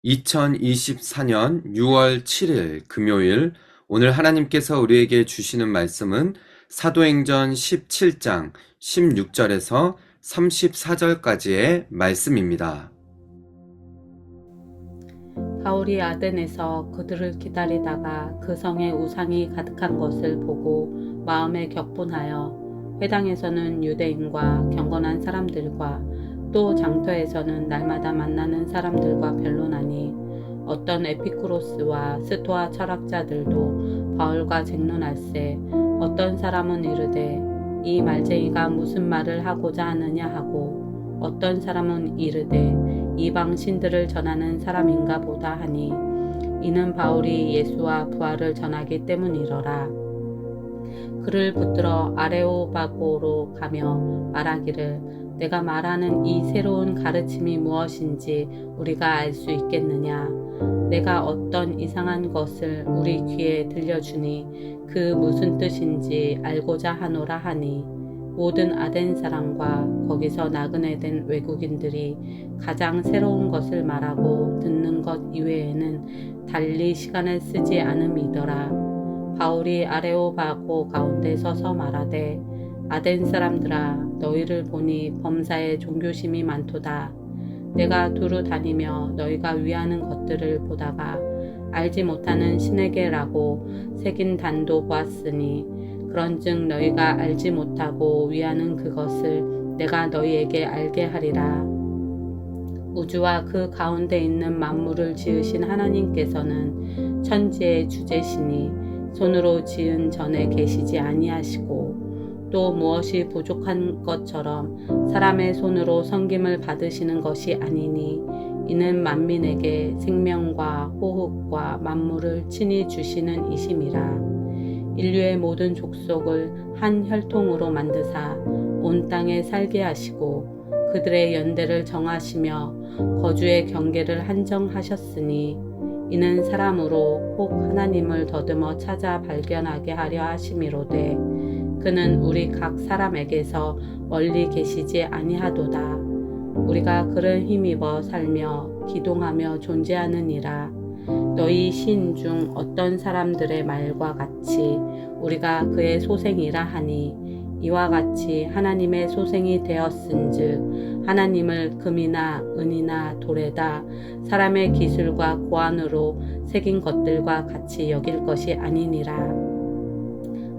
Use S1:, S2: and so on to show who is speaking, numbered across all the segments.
S1: (2024년 6월 7일) 금요일, 오늘 하나님께서 우리에게 주시는 말씀은 사도행전 17장 16절에서 34절까지의 말씀입니다.
S2: 바울이 아덴에서 그들을 기다리다가 그 성에 우상이 가득한 것을 보고 마음에 격분하여 회당에서는 유대인과 경건한 사람들과 또 장터에서는 날마다 만나는 사람들과 변론하니 어떤 에피쿠로스와 스토아 철학자들도 바울과 쟁론할세 어떤 사람은 이르되 이 말쟁이가 무슨 말을 하고자 하느냐 하고 어떤 사람은 이르되 이방 신들을 전하는 사람인가 보다 하니 이는 바울이 예수와 부활을 전하기 때문이러라. 그를 붙들어 아레오바고로 가며 말하기를 내가 말하는 이 새로운 가르침이 무엇인지 우리가 알 수 있겠느냐. 내가 어떤 이상한 것을 우리 귀에 들려주니 그 무슨 뜻인지 알고자 하노라 하니 모든 아덴 사람과 거기서 나그네 된 외국인들이 가장 새로운 것을 말하고 듣는 것 이외에는 달리 시간을 쓰지 않음이더라. 바울이 아레오바고 가운데 서서 말하되 아덴 사람들아 너희를 보니 범사에 종교심이 많도다. 내가 두루 다니며 너희가 위하는 것들을 보다가 알지 못하는 신에게라고 새긴 단도 보았으니 그런즉 너희가 알지 못하고 위하는 그것을 내가 너희에게 알게 하리라. 우주와 그 가운데 있는 만물을 지으신 하나님께서는 천지의 주제시니 손으로 지은 전에 계시지 아니하시고 또 무엇이 부족한 것처럼 사람의 손으로 섬김을 받으시는 것이 아니니 이는 만민에게 생명과 호흡과 만물을 친히 주시는 이심이라. 인류의 모든 족속을 한 혈통으로 만드사 온 땅에 살게 하시고 그들의 연대를 정하시며 거주의 경계를 한정하셨으니 이는 사람으로 혹 하나님을 더듬어 찾아 발견하게 하려 하심이로되 그는 우리 각 사람에게서 멀리 계시지 아니하도다. 우리가 그를 힘입어 살며 기동하며 존재하느니라. 너희 시인 중 어떤 사람들의 말과 같이 우리가 그의 소생이라 하니 이와 같이 하나님의 소생이 되었은즉 하나님을 금이나 은이나 돌에다 사람의 기술과 고안으로 새긴 것들과 같이 여길 것이 아니니라.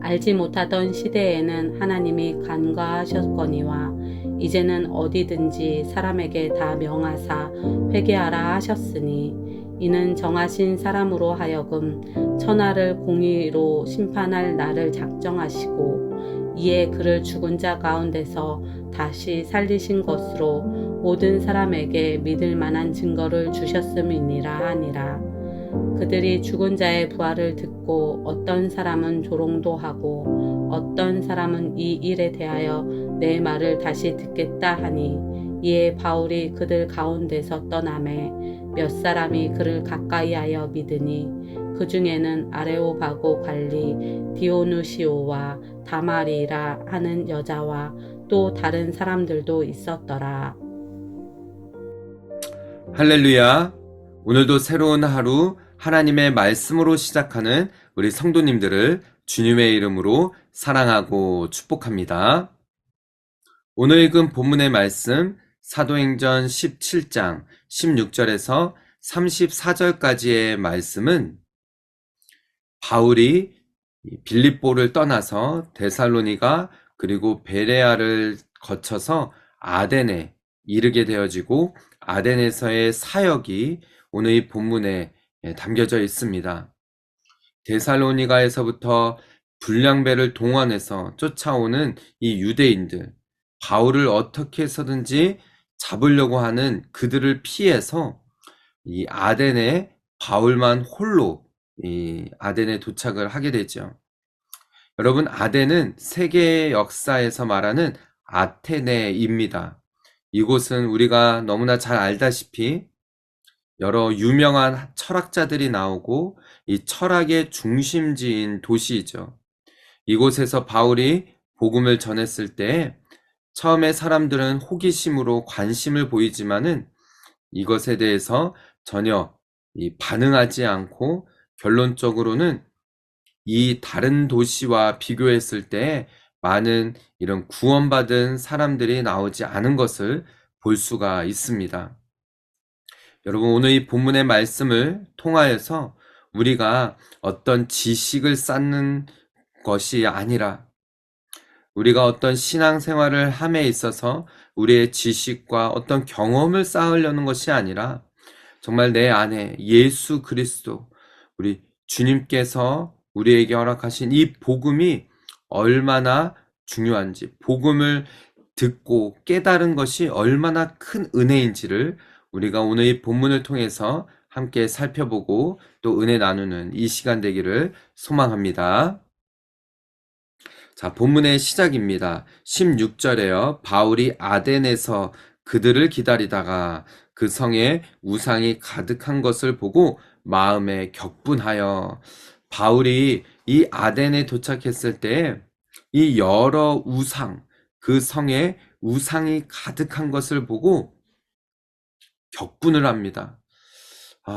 S2: 알지 못하던 시대에는 하나님이 간과하셨거니와 이제는 어디든지 사람에게 다 명하사 회개하라 하셨으니 이는 정하신 사람으로 하여금 천하를 공의로 심판할 날을 작정하시고 이에 그를 죽은 자 가운데서 다시 살리신 것으로 모든 사람에게 믿을 만한 증거를 주셨음이니라 하니라. 그들이 죽은 자의 부활을 듣고 어떤 사람은 조롱도 하고 어떤 사람은 이 일에 대하여 내 말을 다시 듣겠다 하니 이에 바울이 그들 가운데서 떠나매 몇 사람이 그를 가까이하여 믿으니 그 중에는 아레오바고 관리 디오누시오와 다마리라 하는 여자와 또 다른 사람들도 있었더라.
S1: 할렐루야! 오늘도 새로운 하루 하나님의 말씀으로 시작하는 우리 성도님들을 주님의 이름으로 사랑하고 축복합니다. 오늘 읽은 본문의 말씀 사도행전 17장 16절에서 34절까지의 말씀은 바울이 빌립보를 떠나서 데살로니가 그리고 베레아를 거쳐서 아덴에 이르게 되어지고 아덴에서의 사역이 오늘 이 본문에 담겨져 있습니다. 데살로니가에서부터 불량배를 동원해서 쫓아오는 이 유대인들, 바울을 어떻게 해서든지 잡으려고 하는 그들을 피해서 이 아덴에 바울만 홀로 이 아덴에 도착을 하게 되죠. 여러분, 아덴은 세계 역사에서 말하는 아테네입니다. 이곳은 우리가 너무나 잘 알다시피 여러 유명한 철학자들이 나오고 이 철학의 중심지인 도시이죠. 이곳에서 바울이 복음을 전했을 때 처음에 사람들은 호기심으로 관심을 보이지만은 이것에 대해서 전혀 반응하지 않고 결론적으로는 이 다른 도시와 비교했을 때 많은 이런 구원받은 사람들이 나오지 않은 것을 볼 수가 있습니다. 여러분, 오늘 이 본문의 말씀을 통하여서 우리가 어떤 지식을 쌓는 것이 아니라 우리가 어떤 신앙생활을 함에 있어서 우리의 지식과 어떤 경험을 쌓으려는 것이 아니라 정말 내 안에 예수 그리스도, 우리 주님께서 우리에게 허락하신 이 복음이 얼마나 중요한지, 복음을 듣고 깨달은 것이 얼마나 큰 은혜인지를 우리가 오늘 이 본문을 통해서 함께 살펴보고 또 은혜 나누는 이 시간 되기를 소망합니다. 자, 본문의 시작입니다. 16절에요. 바울이 아덴에서 그들을 기다리다가 그 성에 우상이 가득한 것을 보고 마음에 격분하여. 바울이 이 아덴에 도착했을 때 이 여러 우상, 그 성에 우상이 가득한 것을 보고 격분을 합니다.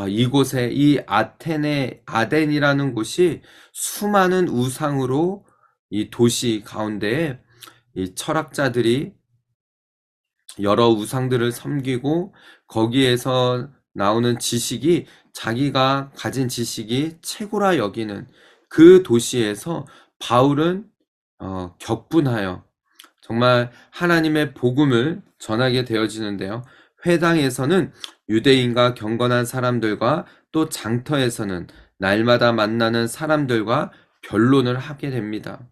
S1: 이곳에 이 아덴이라는 곳이 수많은 우상으로 이 도시 가운데에 이 철학자들이 여러 우상들을 섬기고 거기에서 나오는 지식이 자기가 가진 지식이 최고라 여기는 그 도시에서 바울은 격분하여 정말 하나님의 복음을 전하게 되어지는데요. 회당에서는 유대인과 경건한 사람들과 또 장터에서는 날마다 만나는 사람들과 변론을 하게 됩니다.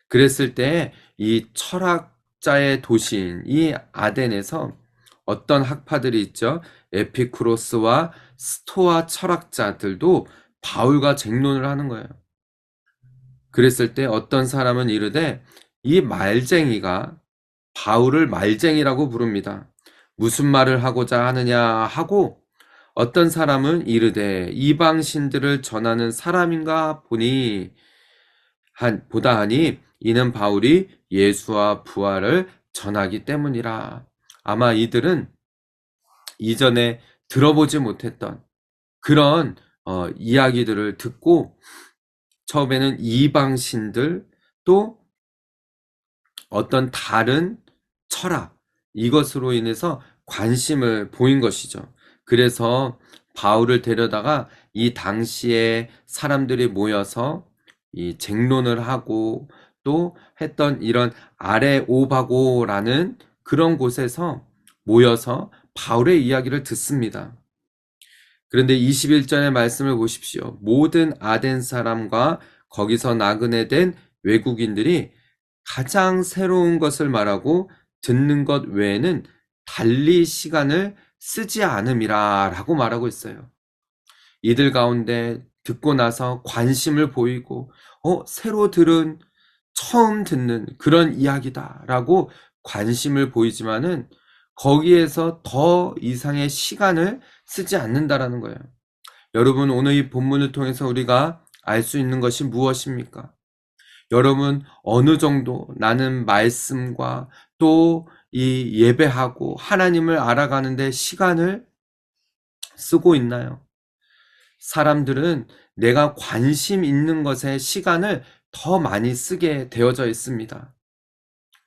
S1: 그랬을 때 이 철학자의 도시인 이 아덴에서 어떤 학파들이 있죠. 에피쿠로스와 스토아 철학자들도 바울과 쟁론을 하는 거예요. 그랬을 때 어떤 사람은 이르되 이 말쟁이가 바울을 말쟁이라고 부릅니다. 무슨 말을 하고자 하느냐 하고 어떤 사람은 이르되 이방신들을 전하는 사람인가 보니 보다 하니 이는 바울이 예수와 부활을 전하기 때문이라. 아마 이들은 이전에 들어보지 못했던 그런 이야기들을 듣고 처음에는 이방신들 또 어떤 다른 철학 이것으로 인해서 관심을 보인 것이죠. 그래서 바울을 데려다가 이 당시에 사람들이 모여서 이 쟁론을 하고 또 했던 이런 아레오바고라는 그런 곳에서 모여서 바울의 이야기를 듣습니다. 그런데 21절의 말씀을 보십시오. 모든 아덴 사람과 거기서 나그네 된 외국인들이 가장 새로운 것을 말하고 듣는 것 외에는 달리 시간을 쓰지 않음이라 라고 말하고 있어요. 이들 가운데 듣고 나서 관심을 보이고 새로 들은 처음 듣는 그런 이야기다 라고 관심을 보이지만은 거기에서 더 이상의 시간을 쓰지 않는다라는 거예요. 여러분, 오늘 이 본문을 통해서 우리가 알 수 있는 것이 무엇입니까? 여러분, 어느 정도 나는 말씀과 또 이 예배하고 하나님을 알아가는데 시간을 쓰고 있나요? 사람들은 내가 관심 있는 것에 시간을 더 많이 쓰게 되어져 있습니다.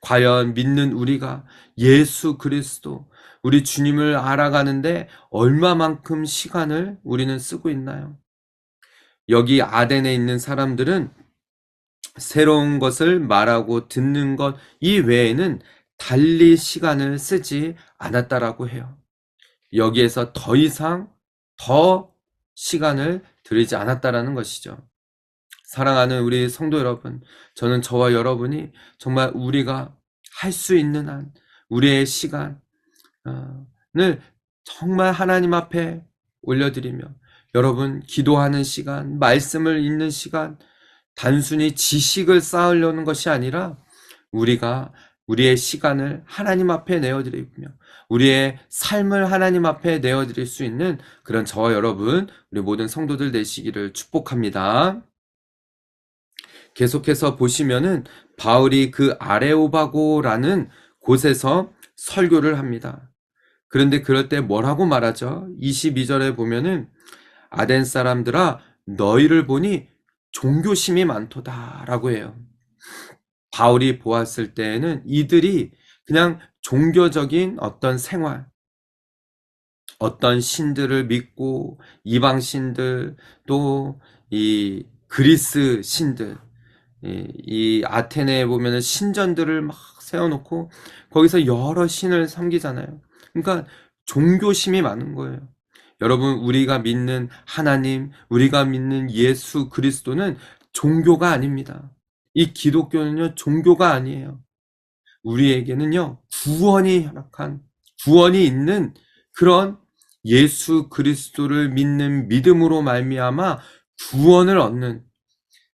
S1: 과연 믿는 우리가 예수 그리스도, 우리 주님을 알아가는데 얼마만큼 시간을 우리는 쓰고 있나요? 여기 아덴에 있는 사람들은 새로운 것을 말하고 듣는 것 이외에는 달리 시간을 쓰지 않았다라고 해요. 여기에서 더 이상 더 시간을 들이지 않았다라는 것이죠. 사랑하는 우리 성도 여러분, 저는 저와 여러분이 정말 우리가 할 수 있는 한 우리의 시간을 정말 하나님 앞에 올려드리며 여러분 기도하는 시간, 말씀을 읽는 시간, 단순히 지식을 쌓으려는 것이 아니라 우리가 우리의 시간을 하나님 앞에 내어드리며 우리의 삶을 하나님 앞에 내어드릴 수 있는 그런 저와 여러분, 우리 모든 성도들 되시기를 축복합니다. 계속해서 보시면은 바울이 그 아레오바고라는 곳에서 설교를 합니다. 그런데 그럴 때 뭐라고 말하죠? 22절에 보면은 아덴 사람들아 너희를 보니 종교심이 많도다라고 해요. 바울이 보았을 때에는 이들이 그냥 종교적인 어떤 생활, 어떤 신들을 믿고 이방 신들 또 이 그리스 신들 이 아테네에 보면은 신전들을 막 세워놓고 거기서 여러 신을 섬기잖아요. 그러니까 종교심이 많은 거예요. 여러분, 우리가 믿는 하나님, 우리가 믿는 예수 그리스도는 종교가 아닙니다. 이 기독교는요, 종교가 아니에요. 우리에게는요, 구원이 있는 그런 예수 그리스도를 믿는 믿음으로 말미암아 구원을 얻는,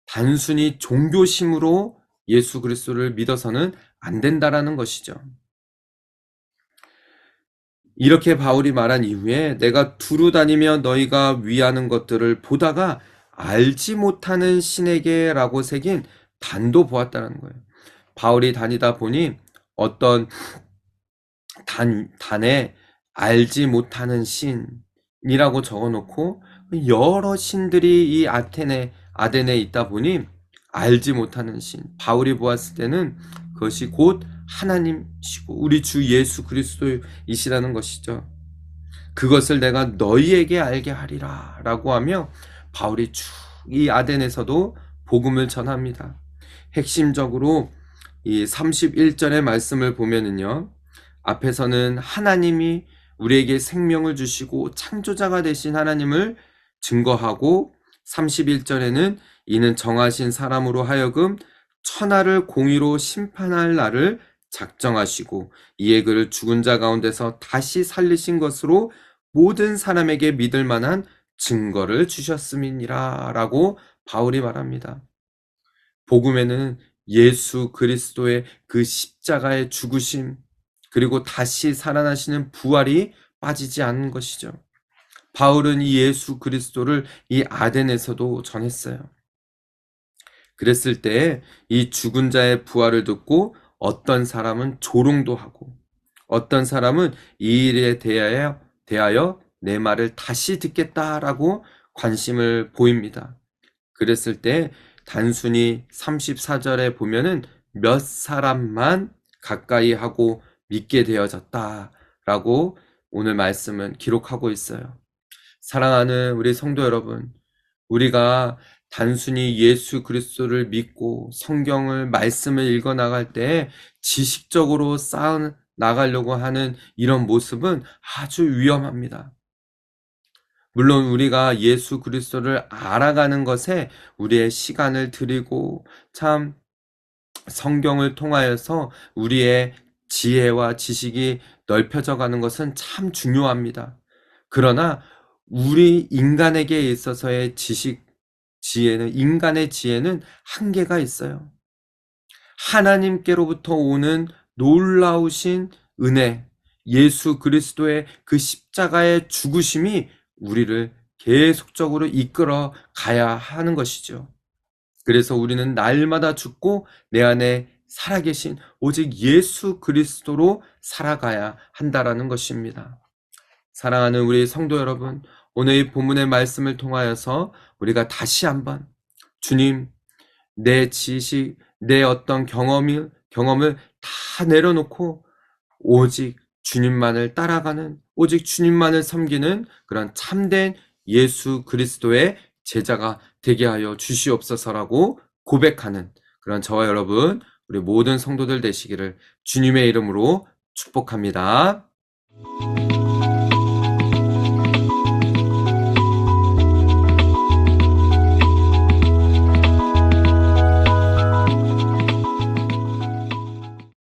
S1: 단순히 종교심으로 예수 그리스도를 믿어서는 안 된다라는 것이죠. 이렇게 바울이 말한 이후에 내가 두루 다니며 너희가 위하는 것들을 보다가 알지 못하는 신에게 라고 새긴 단도 보았다는 거예요. 바울이 다니다 보니 어떤 단에 알지 못하는 신이라고 적어놓고 여러 신들이 이 아덴에 있다 보니 알지 못하는 신, 바울이 보았을 때는 그것이 곧 하나님이시고 우리 주 예수 그리스도이시라는 것이죠. 그것을 내가 너희에게 알게 하리라 라고 하며 바울이 쭉 이 아덴에서도 복음을 전합니다. 핵심적으로 이 31절의 말씀을 보면은요, 앞에서는 하나님이 우리에게 생명을 주시고 창조자가 되신 하나님을 증거하고 31절에는 이는 정하신 사람으로 하여금 천하를 공의로 심판할 날을 작정하시고 이에 그를 죽은 자 가운데서 다시 살리신 것으로 모든 사람에게 믿을 만한 증거를 주셨음이니라 라고 바울이 말합니다. 복음에는 예수 그리스도의 그 십자가의 죽으심 그리고 다시 살아나시는 부활이 빠지지 않는 것이죠. 바울은 이 예수 그리스도를 이 아덴에서도 전했어요. 그랬을 때 이 죽은 자의 부활을 듣고 어떤 사람은 조롱도 하고 어떤 사람은 이 일에 대하여 내 말을 다시 듣겠다라고 관심을 보입니다. 그랬을 때 단순히 34절에 보면은 몇 사람만 가까이 하고 믿게 되어졌다라고 오늘 말씀은 기록하고 있어요. 사랑하는 우리 성도 여러분, 우리가 단순히 예수 그리스도를 믿고 성경을 말씀을 읽어 나갈 때 지식적으로 쌓아 나가려고 하는 이런 모습은 아주 위험합니다. 물론 우리가 예수 그리스도를 알아가는 것에 우리의 시간을 들이고 참 성경을 통하여서 우리의 지혜와 지식이 넓혀져 가는 것은 참 중요합니다. 그러나 우리 인간에게 있어서의 인간의 지혜는 한계가 있어요. 하나님께로부터 오는 놀라우신 은혜, 예수 그리스도의 그 십자가의 죽으심이 우리를 계속적으로 이끌어 가야 하는 것이죠. 그래서 우리는 날마다 죽고 내 안에 살아계신 오직 예수 그리스도로 살아가야 한다라는 것입니다. 사랑하는 우리 성도 여러분, 오늘 이 본문의 말씀을 통하여서 우리가 다시 한번 주님, 내 지식, 내 어떤 경험을 다 내려놓고 오직 주님만을 따라가는, 오직 주님만을 섬기는 그런 참된 예수 그리스도의 제자가 되게 하여 주시옵소서라고 고백하는 그런 저와 여러분, 우리 모든 성도들 되시기를 주님의 이름으로 축복합니다.